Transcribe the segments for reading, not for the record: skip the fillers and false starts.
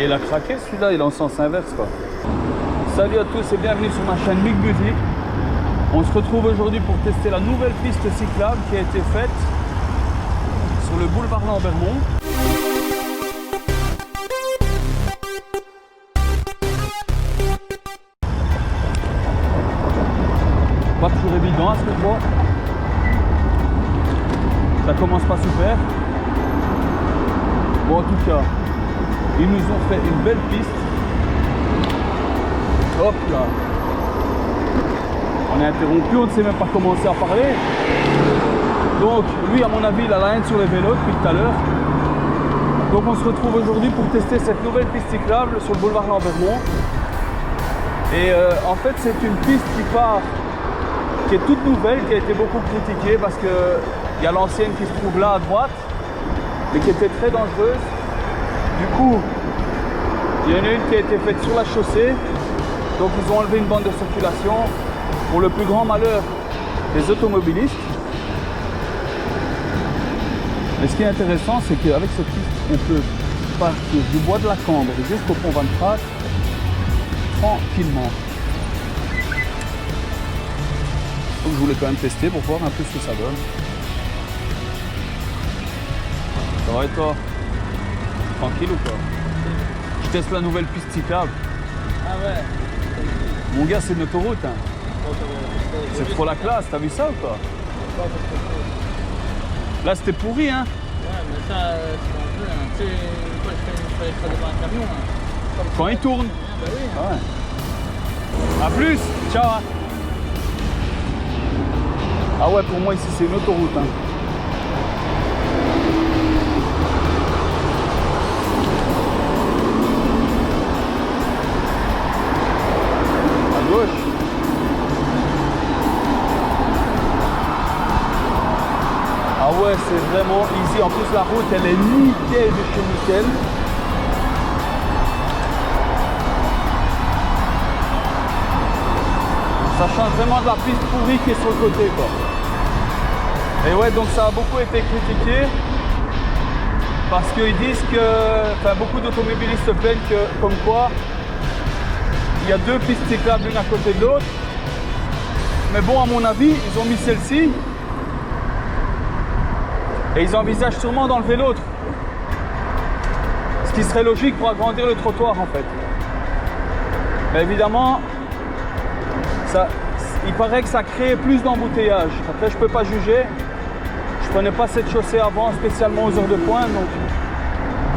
Et il a craqué celui-là, il est en sens inverse quoi. Salut à tous et bienvenue sur ma chaîne Mick Busy. On se retrouve aujourd'hui pour tester la nouvelle piste cyclable qui a été faite sur le boulevard Lambermont. Pas toujours évident à ce que je vois. Ça commence pas super. Bon, en tout cas, ils nous ont fait une belle piste. Hop là. On est interrompu, on ne sait même pas commencer à parler. Donc, lui, à mon avis, il a la haine sur les vélos depuis tout à l'heure. Donc, on se retrouve aujourd'hui pour tester cette nouvelle piste cyclable sur le boulevard Lambermont. Et en fait, c'est une piste qui est toute nouvelle, qui a été beaucoup critiquée parce qu'il y a l'ancienne qui se trouve là à droite, mais qui était très dangereuse. Du coup, il y en a une qui a été faite sur la chaussée, donc ils ont enlevé une bande de circulation pour le plus grand malheur des automobilistes. Mais ce qui est intéressant, c'est qu'avec cette piste, on peut partir du bois de la Cambre jusqu'au pont Van Praat tranquillement. Donc je voulais quand même tester pour voir un peu ce que ça donne. Ça va et toi? Tranquille ou quoi? Je teste la nouvelle piste cyclable. Ah ouais. Mon gars, c'est une autoroute. Hein. C'est trop la classe, t'as vu ça ou quoi? Là c'était pourri hein. Ouais mais ça c'est un peu hein. Tu sais quoi, je fais devant un camion hein. Quand il tourne. Bah oui. Ouais. A plus, ciao hein. Ah ouais, pour moi ici c'est une autoroute hein. À gauche. Ah ouais, c'est vraiment easy. En plus la route elle est nickel de chez nickel. Ça change vraiment de la piste pourrie qui est sur le côté quoi. Et ouais, donc ça a beaucoup été critiqué parce qu'ils disent que, enfin beaucoup d'automobilistes se plaignent que, comme quoi, il y a deux pistes cyclables l'une à côté de l'autre. Mais bon, à mon avis, ils ont mis celle-ci et ils envisagent sûrement d'enlever l'autre. Ce qui serait logique pour agrandir le trottoir en fait. Mais évidemment, il paraît que ça crée plus d'embouteillage. Après, je peux pas juger. Je connais pas cette chaussée avant, spécialement aux heures de pointe, donc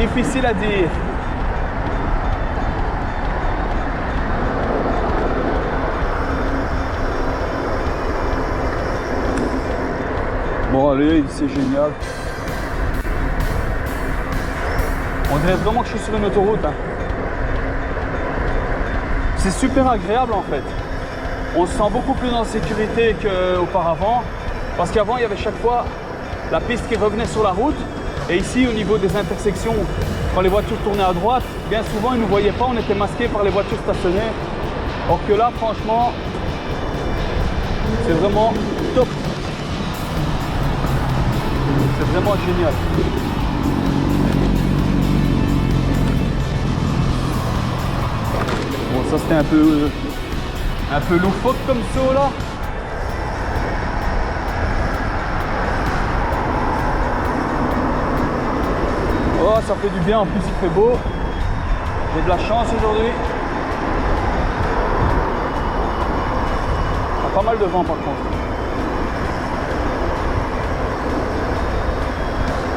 difficile à dire. Bon allez, c'est génial. On dirait vraiment que je suis sur une autoroute. Hein. C'est super agréable en fait. On se sent beaucoup plus en sécurité qu'auparavant. Parce qu'avant, il y avait chaque fois la piste qui revenait sur la route. Et ici, au niveau des intersections, quand les voitures tournaient à droite, bien souvent, ils ne nous voyaient pas. On était masqués par les voitures stationnées. Or que là, franchement, c'est vraiment top. C'est vraiment génial. Bon, ça, c'était un peu loufoque comme ça là. Oh, ça fait du bien, en plus il fait beau. J'ai de la chance aujourd'hui. Il y a pas mal de vent par contre.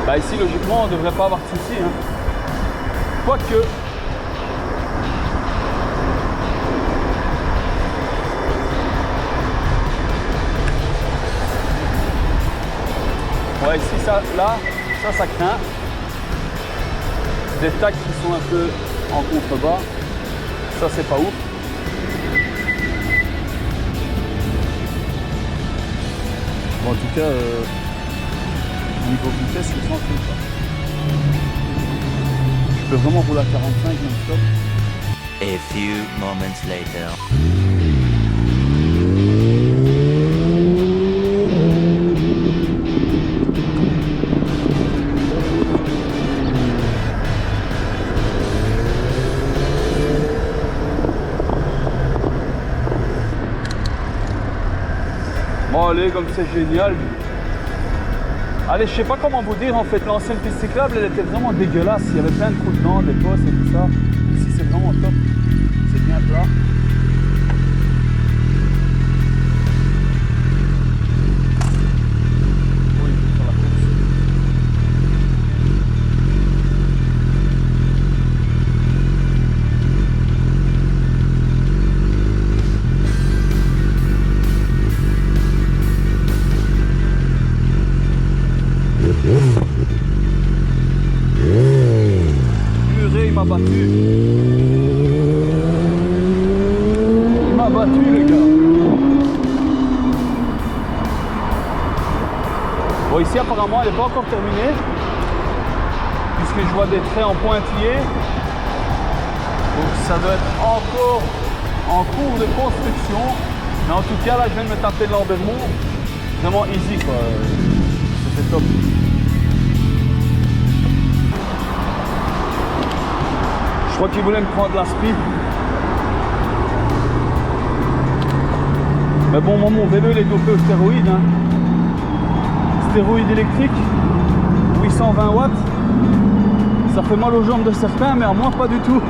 Bah ici logiquement on devrait pas avoir de soucis hein. Quoique. Ouais, ici, ça craint. Des tacs qui sont un peu en contrebas. Ça, c'est pas ouf. Bon, en tout cas, niveau vitesse, je suis tranquille. Je peux vraiment rouler à 45 non-stop. A few moments later. voyez comme c'est génial. Allez, je sais pas comment vous dire en fait, l'ancienne piste cyclable elle était vraiment dégueulasse, il y avait plein de trous dedans, des bosses et tout ça. Ici c'est vraiment top, c'est bien plat. Oui, sur la course. Purée, il m'a battu. Il m'a battu, le gars. Bon, ici, apparemment, elle n'est pas encore terminée. Puisque je vois des traits en pointillés. Donc, ça doit être encore en cours de construction. Mais en tout cas, là, je viens de me taper de l'Ambermont. Vraiment easy, quoi. C'était top. Je crois qu'il voulait me prendre la speed. Mais bon, moi, mon vélo, il est dopé au stéroïde. Hein. Stéroïde électrique, 820 watts. Ça fait mal aux jambes de certains, mais à moi, pas du tout.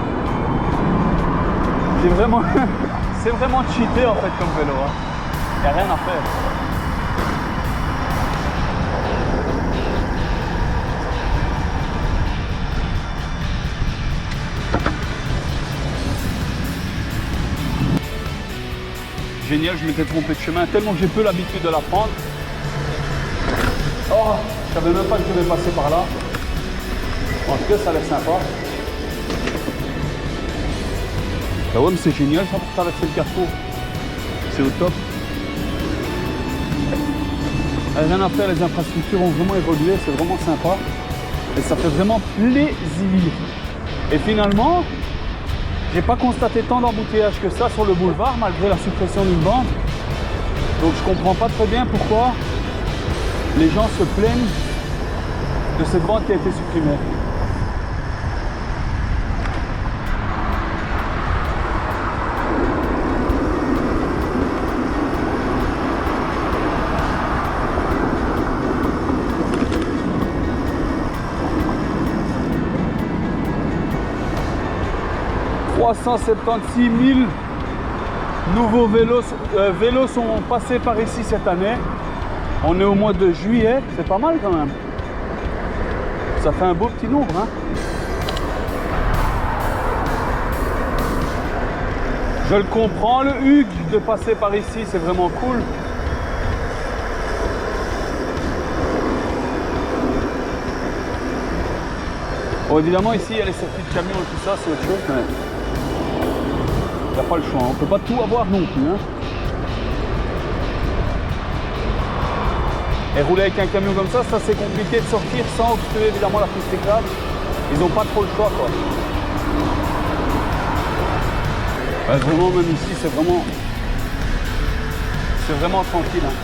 J'ai vraiment... C'est vraiment cheaté, en fait, comme vélo. Hein. Il n'y a rien à faire. Génial, je m'étais trompé de chemin tellement que j'ai peu l'habitude de la prendre. Oh, je savais même pas que je devais passer par là. En tout cas, ça a l'air sympa. Bah ouais, mais c'est génial ça pour traverser le carrefour. C'est au top. Rien à faire, les infrastructures ont vraiment évolué, c'est vraiment sympa. Et ça fait vraiment plaisir. Et finalement, j'ai pas constaté tant d'embouteillages que ça sur le boulevard malgré la suppression d'une bande. Donc je comprends pas très bien pourquoi les gens se plaignent de cette bande qui a été supprimée. « 376 000 nouveaux vélos sont passés par ici cette année. On est au mois de juillet, c'est pas mal quand même. Ça fait un beau petit nombre. Hein. Je le comprends, le Hugues, de passer par ici, c'est vraiment cool. Bon, évidemment, ici, il y a les circuits de camions et tout ça, c'est autre chose, mais il n'y a pas le choix. On ne peut pas tout avoir non plus. Hein. Et rouler avec un camion comme ça c'est compliqué de sortir sans obstruer évidemment la piste cyclable. Ils n'ont pas trop le choix, quoi. Ouais, vraiment, même ici, c'est vraiment tranquille. Hein.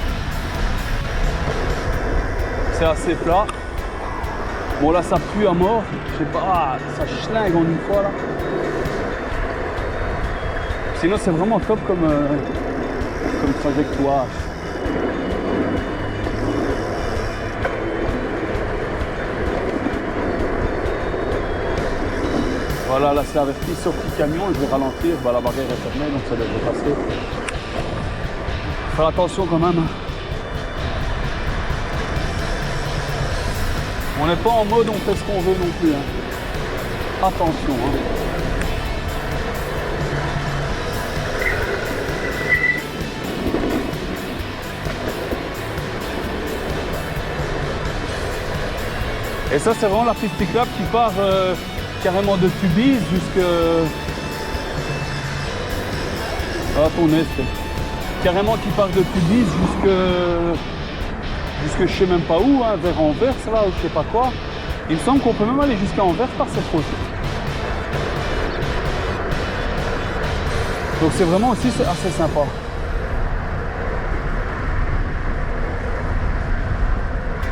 C'est assez plat. Bon, là, ça pue à mort. Je sais pas, ça schlingue en une fois, là. Sinon, c'est vraiment top comme trajectoire. Voilà, là c'est averti, sortie camion, je vais ralentir, bah, la barrière est fermée donc ça devrait passer. Faire attention quand même. On n'est pas en mode on fait ce qu'on veut non plus. Hein. Attention. Hein. Et ça c'est vraiment la piste cyclable qui part carrément de Tubize jusque... Ah, ton est. Carrément qui part de Tubize jusque je sais même pas où, hein, vers Anvers là, ou je sais pas quoi. Il me semble qu'on peut même aller jusqu'à Anvers par cette route. Donc c'est vraiment aussi assez sympa.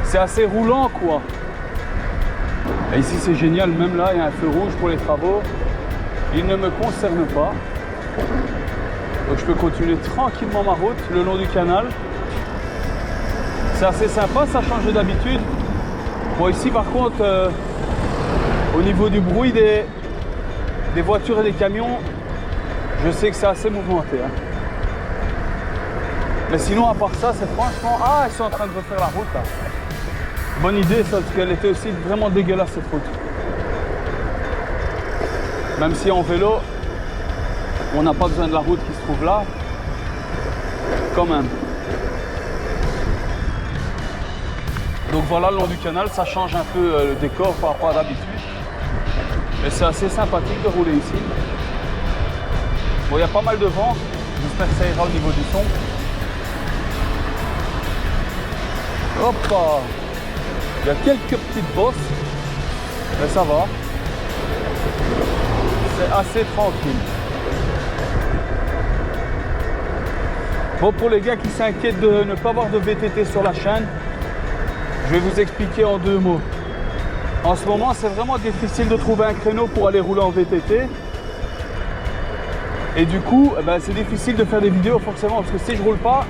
C'est assez roulant quoi. Et ici c'est génial, même là il y a un feu rouge pour les travaux. Il ne me concerne pas. Donc je peux continuer tranquillement ma route le long du canal. C'est assez sympa, ça change d'habitude. Bon, ici par contre, au niveau du bruit des voitures et des camions, je sais que c'est assez mouvementé. Hein. Mais sinon, à part ça, c'est franchement... Ah, ils sont en train de refaire la route là. Bonne idée ça, parce qu'elle était aussi vraiment dégueulasse cette route. Même si en vélo, on n'a pas besoin de la route qui se trouve là, quand même. Donc voilà, le long du canal, ça change un peu le décor par rapport à d'habitude. Mais c'est assez sympathique de rouler ici. Bon, il y a pas mal de vent, j'espère que ça ira au niveau du son. Hop, il y a quelques petites bosses, mais ça va. C'est assez tranquille. Bon, pour les gars qui s'inquiètent de ne pas avoir de VTT sur la chaîne, je vais vous expliquer en 2 mots. En ce moment, c'est vraiment difficile de trouver un créneau pour aller rouler en VTT. Et du coup, eh ben, c'est difficile de faire des vidéos forcément, parce que si je roule pas,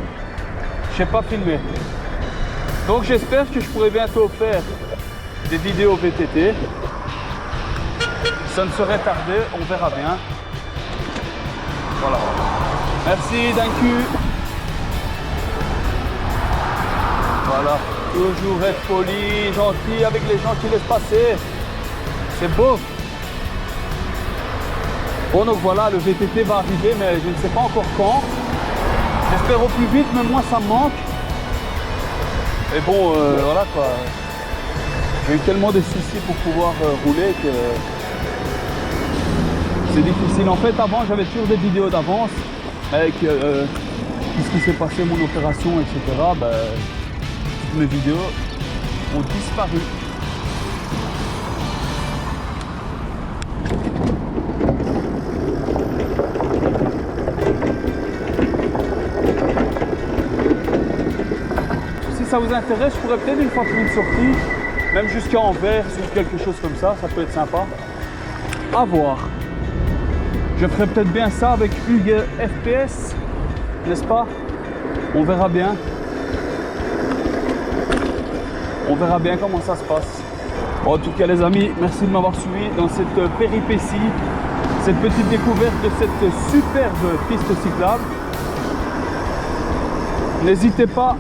je sais pas filmer. Donc j'espère que je pourrai bientôt faire des vidéos VTT. Ça ne serait tardé, on verra bien. Voilà. Merci Danku. Voilà. Toujours être poli, gentil avec les gens qui laissent passer. C'est beau. Bon, donc voilà, le VTT va arriver, mais je ne sais pas encore quand. J'espère au plus vite, mais moi ça me manque. Et bon, voilà quoi. J'ai eu tellement de soucis pour pouvoir rouler que c'est difficile. En fait, avant, j'avais toujours des vidéos d'avance avec tout ce qui s'est passé, mon opération, etc. Ben, toutes mes vidéos ont disparu. Si ça vous intéresse, je pourrais peut-être une fois faire une sortie, même jusqu'à Anvers, sur quelque chose comme ça peut être sympa. À voir. Je ferai peut-être bien ça avec Hugues FPS, n'est-ce pas? On verra bien. On verra bien comment ça se passe. Bon, en tout cas les amis, merci de m'avoir suivi dans cette péripétie, cette petite découverte de cette superbe piste cyclable. N'hésitez pas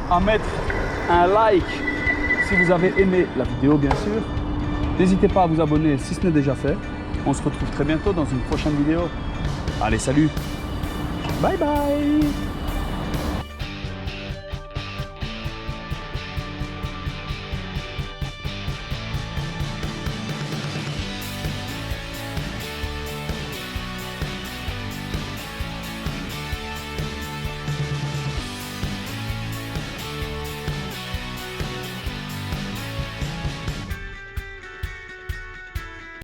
à mettre un like si vous avez aimé la vidéo, bien sûr. N'hésitez pas à vous abonner si ce n'est déjà fait. On se retrouve très bientôt dans une prochaine vidéo. Allez, salut. Bye bye.